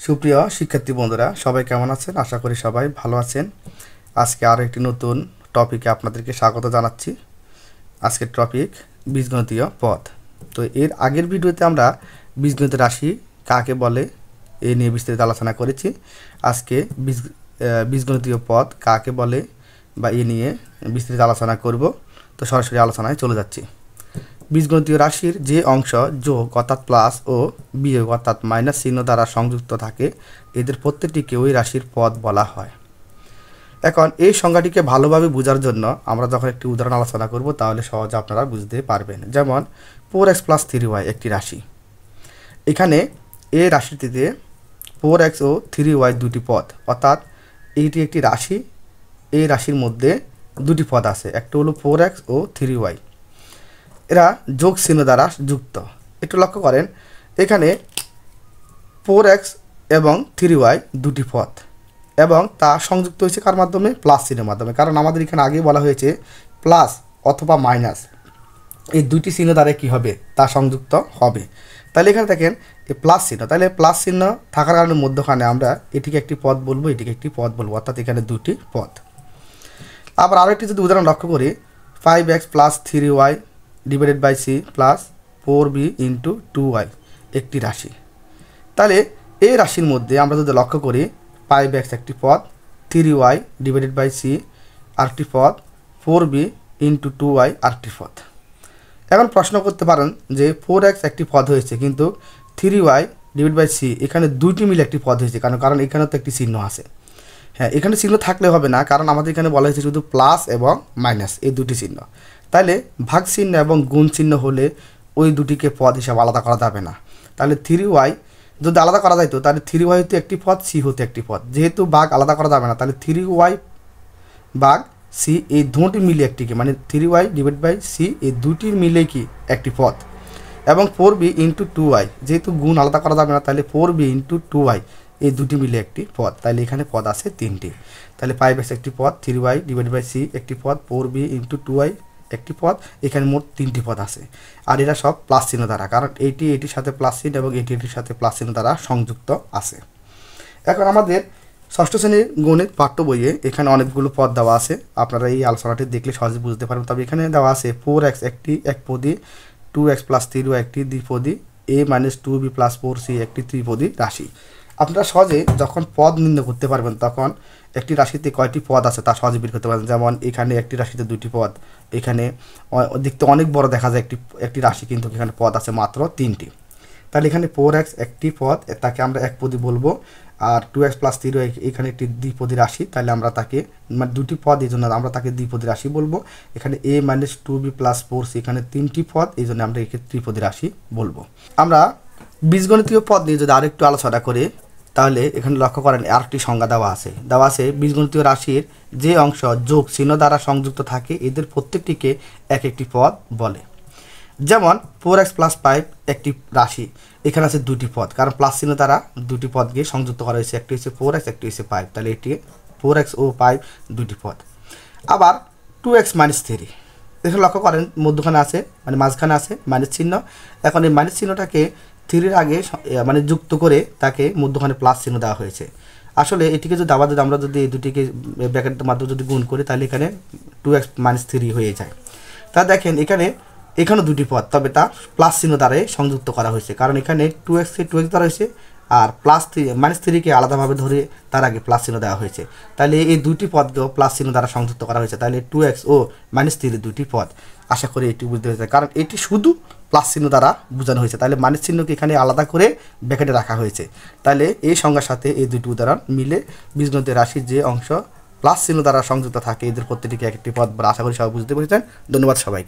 সুপ্রিয় শিক্ষার্থী বন্ধুরা, সবাই কেমন আছেন? আশা করি সবাই ভালো আছেন। আজকে আরও একটি নতুন টপিকে আপনাদেরকে স্বাগত জানাচ্ছি। আজকের টপিক বীজগণিতীয় পদ। তো এর আগের ভিডিওতে আমরা বীজগণিত রাশি কাকে বলে এ নিয়ে বিস্তারিত আলোচনা করেছি। আজকে বীজগণিতীয় পদ কাকে বলে বা এ নিয়ে বিস্তারিত আলোচনা করব। তো সরাসরি আলোচনায় চলে যাচ্ছি। বীজগণিতীয় রাশির যে অংশ যোগ অর্থাৎ প্লাস ও বিয়োগ অর্থাৎ মাইনাস চিহ্ন দ্বারা সংযুক্ত থাকে এদের প্রত্যেকটিকে ওই রাশির পদ বলা হয়। এখন এই সংজ্ঞাটিকে ভালোভাবে বোঝার জন্য আমরা যখন একটি উদাহরণ আলোচনা করব তাহলে সহজে আপনারা বুঝতে পারবেন। যেমন 4x + 3y একটি রাশি। এখানে এই রাশিটিতে 4x ও 3y দুটি পদ, অর্থাৎ এইটি একটি রাশি। এই রাশির মধ্যে দুটি পদ আছে, একটা হলো 4x ও 3y। এরা যোগ চিহ্ন দ্বারা যুক্ত। একটু লক্ষ্য করেন, এখানে 4x এবং 3y দুটি পদ এবং তা সংযুক্ত হয়েছে কার মাধ্যমে? প্লাস চিহ্নের মাধ্যমে। কারণ আমাদের এখানে আগে বলা হয়েছে প্লাস অথবা মাইনাস এই দুটি চিহ্ন দ্বারা কী হবে? তা সংযুক্ত হবে। তাহলে এখানে দেখেন এই প্লাস চিহ্ন, তাহলে প্লাস চিহ্ন থাকার কারণে মধ্যখানে আমরা এটিকে একটি পদ বলবো, এটিকে একটি পদ বলবো, অর্থাৎ এখানে দুটি পদ। আবার আরও একটি যদি উদাহরণ লক্ষ্য করি, 5x + 3y / c + 4b × 2y একটি রাশি। তাহলে এই রাশির মধ্যে আমরা যদি লক্ষ্য করি 5x একটি পদ, 3y / c আরেকটি পদ, 4b × 2y আরেকটি পদ। এখন প্রশ্ন করতে পারেন যে 4x একটি পদ হয়েছে কিন্তু 3y / c এখানে দুইটি মিলে একটি পদ হয়েছে, কারণ এখানে তো একটি চিহ্ন আছে। হ্যাঁ, এখানে চিহ্ন থাকলে হবে না, কারণ আমাদের এখানে বলা হয়েছে শুধু প্লাস এবং মাইনাস এই দুটি চিহ্ন। তাহলে ভাগ চিহ্ন এবং গুণ চিহ্ন হলে ওই দুটিকে পদ হিসাবে আলাদা করা যাবে না। তাহলে 3y যদি আলাদা করা যাইতো তাহলে 3y হতে একটি পদ, c হতে একটি পদ। যেহেতু ভাগ আলাদা করা যাবে না, তাহলে 3y ভাগ c এই দুটি মিলে একটিকে, মানে 3y / c এই দুটির মিলে কি একটি পদ। এবং 4b × 2y যেহেতু গুণ আলাদা করা যাবে না, তাহলে 4b × 2y এই দুটি মিলে একটি পদ। তাহলে এখানে পদ আছে তিনটি। তাহলে 5x একটি পদ, 3y / c একটি পদ, 4b × 2y একটি পদ। এখানে মোট তিনটি পদ আছে। আর এরা সব প্লাস চিহ্ন দ্বারা, কারণ এটির সাথে প্লাস চিহ্ন এবং এটির সাথে প্লাস চিহ্ন দ্বারা সংযুক্ত আছে। এখন আমাদের ষষ্ঠ শ্রেণীর গণিত পাঠ্য বইয়ে এখানে অনেকগুলো পদ দেওয়া আছে। আপনারা এই আলোচনাটি দেখলে সহজে বুঝতে পারবেন। তবে এখানে দেওয়া আছে 4x একটি একপদী, 2x + 3y একটি দ্বিপদী, a - 2b + 4c একটি ত্রিপদী রাশি। আপনারা সহজে যখন পদ নির্ণয় করতে পারবেন তখন একটি রাশিতে কয়টি পদ আছে তা সহজে বের করতে পারবেন। যেমন এখানে একটি রাশিতে দুটি পদ, এখানে দেখতে অনেক বড় দেখা যায় একটি রাশি, কিন্তু এখানে পদ আছে মাত্র তিনটি। তাহলে এখানে 4x একটি পদ, তাকে আমরা একপদী বলবো। আর 2x + 3y এখানে একটি দ্বিপদী রাশি, তাহলে আমরা তাকে, মানে দুটি পদ এই জন্য আমরা তাকে দ্বিপদী রাশি বলবো। এখানে a - 2b + 4c এখানে তিনটি পদ, এই জন্য আমরা একে ত্রিপদী রাশি বলবো। আমরা বীজগণিতীয় পদ নিয়ে যদি আরেকটু আলোচনা করি তাহলে এখানে লক্ষ্য করেন আরেকটি সংজ্ঞা দেওয়া আছে বীজগণিতীয় রাশির যে অংশ যোগ চিহ্ন দ্বারা সংযুক্ত থাকে এদের প্রত্যেকটিকে এক একটি পদ বলে। যেমন 4x + 5 একটি রাশি, এখানে আছে দুটি পদ, কারণ প্লাস চিহ্ন দ্বারা দুটি পদকে সংযুক্ত করা হয়েছে, একটি হচ্ছে 4x একটি হচ্ছে 5। তাহলে এটি 4x ও 5 দুটি পদ। আবার 2x - 3 এখানে লক্ষ্য করেন মধ্যখানে আছে, মানে মাঝখানে আছে মাইনাস চিহ্ন। এখন এই মাইনাস চিহ্নটাকে 3-এর আগে মানে যুক্ত করে তাকে মধ্যখানে প্লাস চিহ্ন দেওয়া হয়েছে। আসলে এটিকে যদি আমরা যদি এই দুটিকে ব্র্যাকেটের মাধ্যমে যদি গুণ করি তাহলে এখানে 2x - 3 হয়ে যায়। তা দেখেন এখানেও দুটি পদ, তবে তা প্লাস চিহ্ন দ্বারাই সংযুক্ত করা হয়েছে, কারণ এখানে 2x দ্বারা হয়েছে আর -3কে আলাদাভাবে ধরে তার আগে প্লাস চিহ্ন দেওয়া হয়েছে। তাহলে এই দুটি পদকেও প্লাস চিহ্ন দ্বারা সংযুক্ত করা হয়েছে। তাহলে 2x ও -3 দুটি পদ। আশা করি এটি বুঝতে হয়েছে, কারণ এটি শুধু প্লাস চিহ্ন দ্বারা বোঝানো হয়েছে। তাহলে মাইনাস চিহ্নকে এখানে আলাদা করে ব্র্যাকেটে রাখা হয়েছে। তাহলে এই সংজ্ঞার সাথে এই দুটি উদাহরণ মিলে বীজগণিতের রাশির যে অংশ প্লাস চিহ্ন দ্বারা সংযুক্ত থাকে এদের প্রত্যেকটিকে একটি পদ বলে। আশা করি সবাই বুঝতে পেরেছেন। ধন্যবাদ সবাইকে।